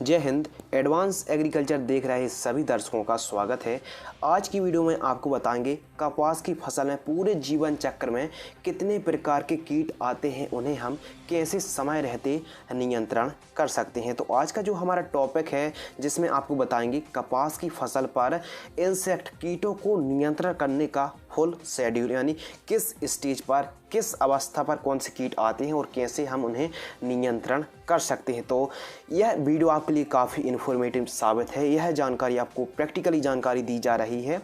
जय Hind. Advance agriculture देख रहे सभी दर्शकों का स्वागत है। आज की वीडियो में आपको बताएंगे कपास की फसल में पूरे जीवन चक्र में कितने प्रकार के कीट आते हैं, उन्हें हम कैसे समय रहते नियंत्रण कर सकते हैं। तो आज का जो हमारा टॉपिक है जिसमें आपको बताएंगे कपास की फसल पर इंसेक्ट कीटों को नियंत्रण करने का फुल शेड्यूल, यानी किस स्टेज पर किस अवस्था पर कौन से कीट आते हैं और कैसे हम उन्हें नियंत्रण कर सकते हैं। तो यह वीडियो आपके लिए काफ़ी इन्फॉर्मेटिव साबित है। यह जानकारी आपको प्रैक्टिकली जानकारी दी जा रही है।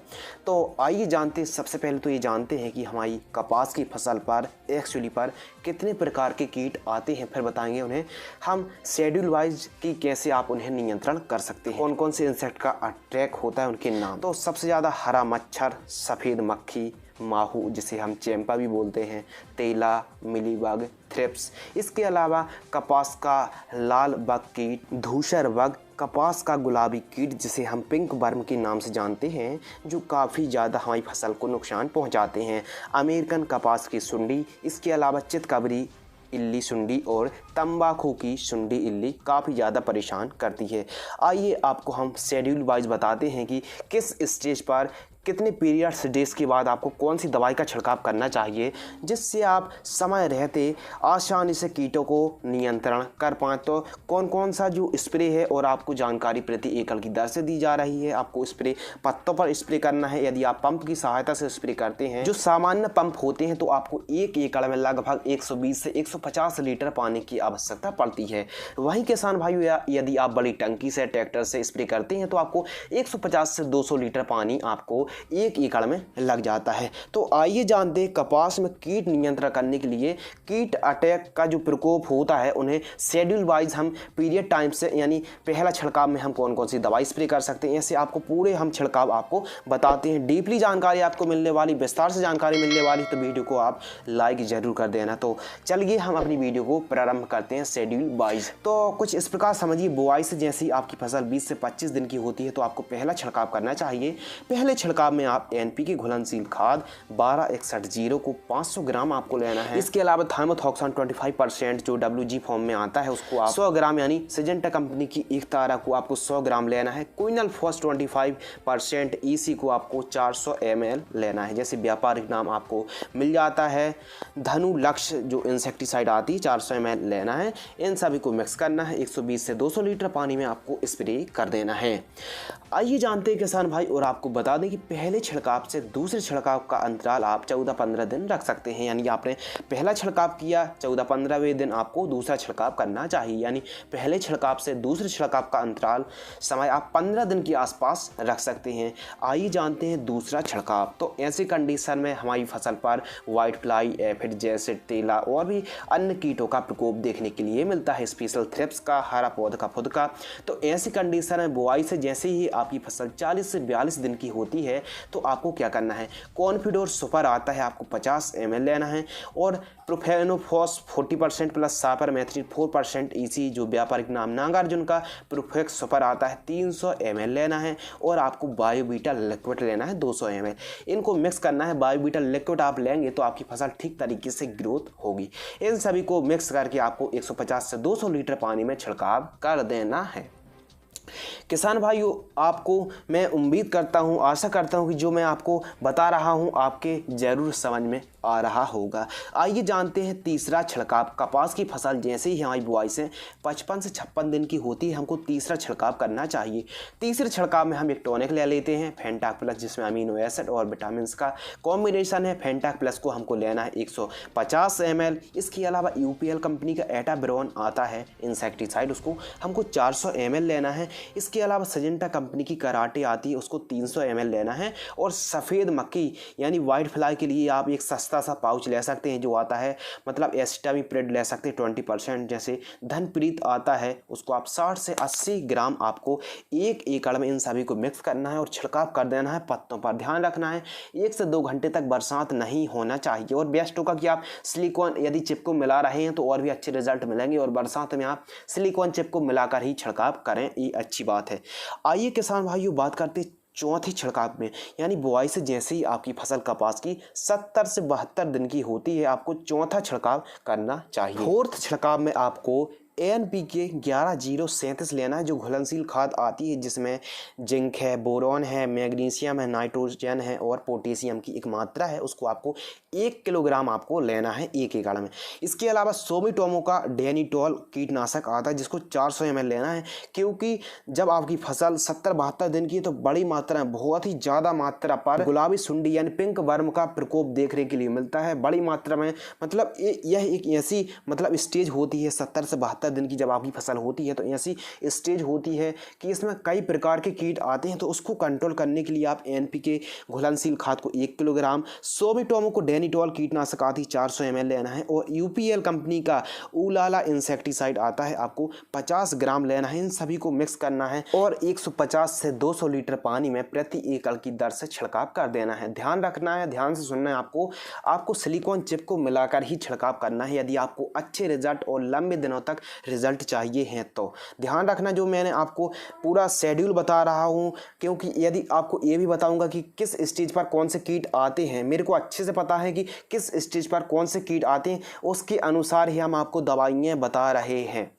तो आइए जानते हैं। सबसे पहले तो ये जानते हैं कि हमारी कपास की फसल पर एक्चुअली पर कितने प्रकार के कीट आते हैं, फिर बताएंगे उन्हें हम शेड्यूल वाइज कि कैसे आप उन्हें नियंत्रण कर सकते हैं, कौन कौन से इंसेक्ट का अटैक होता है, उनके नाम। तो सबसे ज़्यादा हरा मच्छर, सफ़ेद मक्खी, माहू जिसे हम चैंपा भी बोलते हैं, तेला, मिलीबग, थ्रिप्स। इसके अलावा कपास का लाल बग कीट, धूसर बग, कपास का गुलाबी कीट जिसे हम पिंक वर्म के नाम से जानते हैं, जो काफ़ी ज़्यादा हमारी फसल को नुकसान पहुंचाते हैं, अमेरिकन कपास की सुंडी। इसके अलावा चितकबरी इल्ली सुंडी और तंबाकू की सुंडी इल्ली काफ़ी ज़्यादा परेशान करती है। आइए आपको हम शेड्यूल वाइज बताते हैं कि किस स्टेज पर कितने पीरियड्स डेज के बाद आपको कौन सी दवाई का छिड़काव करना चाहिए, जिससे आप समय रहते आसानी से कीटों को नियंत्रण कर पाएँ। तो कौन कौन सा जो स्प्रे है और आपको जानकारी प्रति एकड़ की दर से दी जा रही है। आपको स्प्रे पत्तों पर स्प्रे करना है। यदि आप पंप की सहायता से स्प्रे करते हैं, जो सामान्य पंप होते हैं, तो आपको एक एकड़ में लगभग 120 से 150 लीटर पानी की आवश्यकता पड़ती है। वहीं किसान भाइयों, यदि आप बड़ी टंकी से ट्रैक्टर से स्प्रे करते हैं तो आपको 150 से 200 लीटर पानी आपको एक एकड़ में लग जाता है। तो आइए जानते हैं कपास में कीट नियंत्रण करने के लिए कीट अटैक का जो प्रकोप होता है, उन्हें शेड्यूल वाइज हम पीरियड टाइम से, यानी पहला छिड़काव में हम कौन कौन सी दवाई स्प्रे कर सकते हैं, ऐसे आपको पूरे हम छिड़काव आपको बताते हैं। डीपली जानकारी आपको मिलने वाली, विस्तार से जानकारी मिलने वाली, तो वीडियो को आप लाइक जरूर कर देना। तो चलिए हम अपनी वीडियो को प्रारंभ करते हैं शेड्यूल वाइज। तो कुछ इस प्रकार समझिए, बुआई से जैसे ही आपकी फसल 20 से 25 दिन की होती है तो आपको पहला छिड़काव करना चाहिए। पहले छिड़काव में आप एनपीके घुलनशील खाद 1261 को 500 ग्राम आपको लेना है। इसके अलावा थाइमोथॉक्सान 25% जो WG फॉर्म में आता है उसको आप 100 ग्राम, यानी सिजेंटा कंपनी की एक तारा को आपको 100 ग्राम लेना है। क्विनल फॉस 25% EC को आपको 400 ml लेना है। जैसे व्यापारिक नाम आपको मिल जाता है धनु लक्ष्य, जो इंसेक्टिसाइड आती है, 400 ml लेना है। इन सभी को मिक्स करना है। 120 से 200 लीटर पानी में आपको स्प्रे कर देना है। आइए जानते हैं किसान भाई, और आपको बता दें कि पहले छिड़काव से दूसरे छिड़काव का अंतराल आप 14-15 दिन रख सकते हैं। यानी आपने पहला छिड़काव किया, 14-15वें दिन आपको दूसरा छिड़काव करना चाहिए। यानी पहले छिड़काव से दूसरे छिड़काव का अंतराल समय आप 15 दिन के आसपास रख सकते हैं। आइए जानते हैं दूसरा छिड़काव। तो ऐसे कंडीशन में हमारी फसल पर व्हाइट फ्लाई, एफिड जैसे तेला और भी अन्य कीटों का प्रकोप देखने के लिए मिलता है, स्पेशल थ्रिप्स का, हरा पौध का फुद का। तो ऐसी कंडीशन में बुआई से जैसे ही आपकी फसल 40 से 42 दिन की होती है तो आपको क्या करना है, कॉन्फिडोर सुपर आता है, आपको 50 ml लेना है। और प्रोफेनोफॉस 40% प्लस सापर मैथ्रिन 4% EC, जो व्यापारिक नाम नागार्जुन का प्रोफेक्स सुपर आता है, 300 ml लेना है। और आपको बायोबीटा लिक्विड लेना है 200 ml। इनको मिक्स करना है। बायोबीटा लिक्विड आप लेंगे तो आपकी फसल ठीक तरीके से ग्रोथ होगी। इन सभी को मिक्स करके आपको 150 से 200 लीटर पानी में छिड़काव कर देना है। किसान भाइयों, आपको मैं उम्मीद करता हूं, आशा करता हूं कि जो मैं आपको बता रहा हूं आपके ज़रूर समझ में आ रहा होगा। आइए जानते हैं तीसरा छिड़काव। कपास की फसल जैसे ही हमारी बुआई से 55 से 56 दिन की होती है, हमको तीसरा छिड़काव करना चाहिए। तीसरे छिड़काव में हम एक टॉनिक ले लेते हैं, फेंटाक प्लस, जिसमें अमीनो एसिड और विटामिन का कॉम्बिनेशन है। फेंटाक प्लस को हमको लेना है 150 ml। इसके अलावा UPL कंपनी का एटाब्रोन आता है इंसेक्टिसाइड, उसको हमको 400 ml लेना है। इसके अलावा सजेंटा कंपनी की कराटे आती है, उसको 300 ml लेना है। और सफ़ेद मक्खी यानी वाइट फ्लाई के लिए आप एक सस्ता सा पाउच ले सकते हैं जो आता है, मतलब एसिटामिप्रिड ले सकते हैं 20%। जैसे धनप्रीत आता है, उसको आप 60 से 80 ग्राम आपको एक एकड़ में इन सभी को मिक्स करना है और छिड़काव कर देना है। पत्तों पर ध्यान रखना है, 1 से 2 घंटे तक बरसात नहीं होना चाहिए। और बेस्ट होगा कि आप सिलिकॉन यदि चिप को मिला रहे हैं तो और भी अच्छे रिजल्ट मिलेंगे, और बरसात में आप सिलिकॉन चिप को मिलाकर ही छिड़काव करें, ये अच्छी बात है। आइए किसान भाइयों बात करते चौथे छिड़काव में, यानी बुआई से जैसे ही आपकी फसल कपास की 70 से 72 दिन की होती है, आपको चौथा छिड़काव करना चाहिए। फोर्थ छिड़काव में आपको NPK 11037 लेना है, जो घुलनशील खाद आती है जिसमें जिंक है, बोरॉन है, मैग्नीशियम है, नाइट्रोजन है और पोटेशियम की एक मात्रा है, उसको आपको 1 किलोग्राम आपको लेना है 1 एकड़ में। इसके अलावा सोमिटोमो का डेनिटॉल कीटनाशक आता है जिसको 400 ml लेना है, क्योंकि जब आपकी फसल 70-72 दिन की है तो बड़ी मात्रा में, बहुत ही ज़्यादा मात्रा पर गुलाबी सुंडी यानी पिंक वर्म का प्रकोप देखने के लिए मिलता है बड़ी मात्रा में। मतलब यह एक ऐसी मतलब स्टेज होती है 70 से 72 दिन की जब आपकी फसल होती है, तो ऐसी स्टेज होती है कि इसमें कई प्रकार के कीट आते हैं, तो उसको कंट्रोल करने के लिए आप NPK घुलनशील खाद को 1 किलोग्राम, सोमिटोमो को डेनिटॉल कीटनाशक आती 400 ml लेना है और UPL कंपनी का उलाला इंसेक्टिसाइड आता है आपको 50 ग्राम लेना है। इन सभी को मिक्स करना है और 150 से 200 लीटर पानी में प्रति एकड़ की दर से छिड़काव कर देना है। ध्यान रखना है, ध्यान से सुनना है, आपको सिलिकॉन चिप को मिलाकर ही छिड़काव करना है यदि आपको अच्छे रिजल्ट और लंबे दिनों तक रिजल्ट चाहिए हैं तो। ध्यान रखना, जो मैंने आपको पूरा शेड्यूल बता रहा हूं, क्योंकि यदि आपको ये भी बताऊंगा कि किस स्टेज पर कौन से कीट आते हैं, मेरे को अच्छे से पता है कि किस स्टेज पर कौन से कीट आते हैं, उसके अनुसार ही हम आपको दवाइयाँ बता रहे हैं।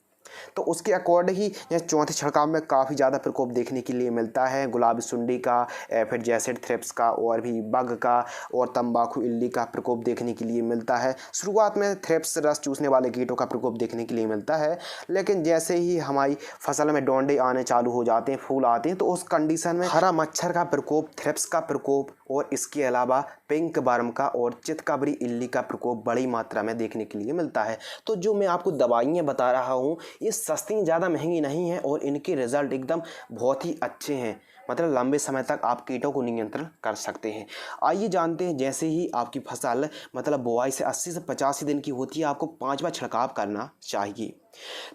तो उसके अकॉर्डिंग ही यह चौथे छिड़काव में काफ़ी ज़्यादा प्रकोप देखने के लिए मिलता है, गुलाबी सुंडी का, फिर जैसेड थ्रिप्स का और भी बग का और तंबाकू इल्ली का प्रकोप देखने के लिए मिलता है। शुरुआत में थ्रिप्स रस चूसने वाले कीटों का प्रकोप देखने के लिए मिलता है, लेकिन जैसे ही हमारी फसल में डोंडे आने चालू हो जाते हैं, फूल आते हैं, तो उस कंडीशन में हरा मच्छर का प्रकोप, थ्रिप्स का प्रकोप और इसके अलावा पिंक वर्म का और चितकबरी इल्ली का प्रकोप बड़ी मात्रा में देखने के लिए मिलता है। तो जो मैं आपको दवाइयाँ बता रहा हूँ ये सस्ती, ज़्यादा महंगी नहीं है और इनके रिजल्ट एकदम बहुत ही अच्छे हैं, मतलब लंबे समय तक आप कीटों को नियंत्रण कर सकते हैं। आइए जानते हैं, जैसे ही आपकी फसल मतलब बुआई से 80 से 85 दिन की होती है आपको 5 बार छिड़काव करना चाहिए।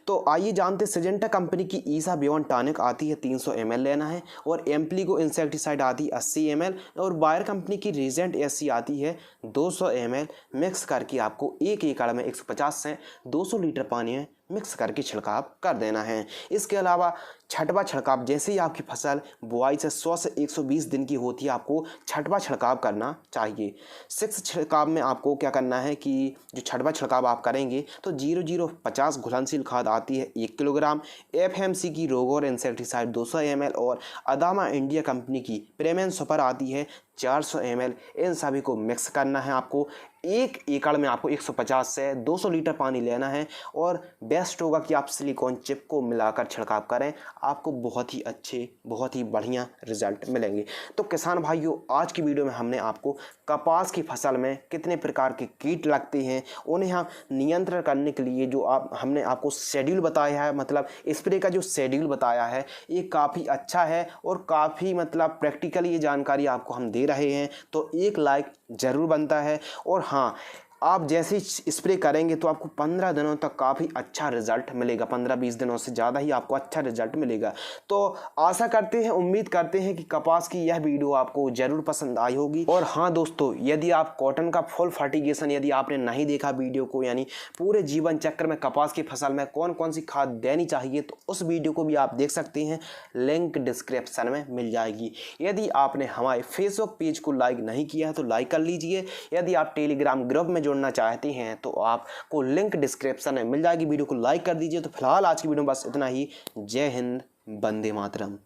तो आइए जानते हैं, सिजेंटा कंपनी की ईसा बियॉन्ड टॉनिक आती है 300 ml लेना है और एम्प्लीगो इंसेक्टिसाइड आती है 80 ml और बायर कंपनी की रीजेंट SC आती है 200 ml। मिक्स करके आपको 1 एकड़ में 150 से 200 लीटर पानी में मिक्स करके छिड़काव कर देना है। इसके अलावा छठवां छिड़काव, जैसे ही आपकी फसल बुआई से 100 से 120 दिन की होती है आपको छठवां छिड़काव करना चाहिए। 6 छिड़काव में आपको क्या करना है कि जो छठवां छिड़काव आप करेंगे तो 0050 घुलनशील खाद आती है 1 किलोग्राम, FMC की रोगोर इंसेक्टिसाइड 200 ml और अदामा इंडिया कंपनी की प्रेमेन सुपर आती है 400 ml। इन सभी को मिक्स करना है आपको। 1 एकड़ में आपको 150 से 200 लीटर पानी लेना है और बेस्ट होगा कि आप सिलिकॉन चिप को मिलाकर छिड़काव करें, आपको बहुत ही अच्छे, बहुत ही बढ़िया रिजल्ट मिलेंगे। तो किसान भाइयों, आज की वीडियो में हमने आपको कपास की फसल में कितने प्रकार के कीट लगते हैं, उन्हें हम नियंत्रण करने के लिए जो हमने आपको शेड्यूल बताया है, मतलब स्प्रे का जो शेड्यूल बताया है, ये काफ़ी अच्छा है और काफ़ी मतलब प्रैक्टिकली ये जानकारी आपको हम दे रहे हैं। तो एक लाइक ज़रूर बनता है और हाँ, आप जैसे ही स्प्रे करेंगे तो आपको 15 दिनों तक काफ़ी अच्छा रिजल्ट मिलेगा, 15-20 दिनों से ज़्यादा ही आपको अच्छा रिजल्ट मिलेगा। तो आशा करते हैं, उम्मीद करते हैं कि कपास की यह वीडियो आपको ज़रूर पसंद आई होगी। और हाँ दोस्तों, यदि आप कॉटन का फुल फर्टिगेशन यदि आपने नहीं देखा वीडियो को, यानी पूरे जीवन चक्र में कपास की फसल में कौन कौन सी खाद देनी चाहिए, तो उस वीडियो को भी आप देख सकते हैं, लिंक डिस्क्रिप्शन में मिल जाएगी। यदि आपने हमारे फेसबुक पेज को लाइक नहीं किया है तो लाइक कर लीजिए। यदि आप टेलीग्राम ग्रुप में जुड़ना चाहते हैं तो आपको लिंक डिस्क्रिप्शन में मिल जाएगी, वीडियो को लाइक कर दीजिए। तो फिलहाल आज की वीडियो में बस इतना ही। जय हिंद, वंदे मातरम।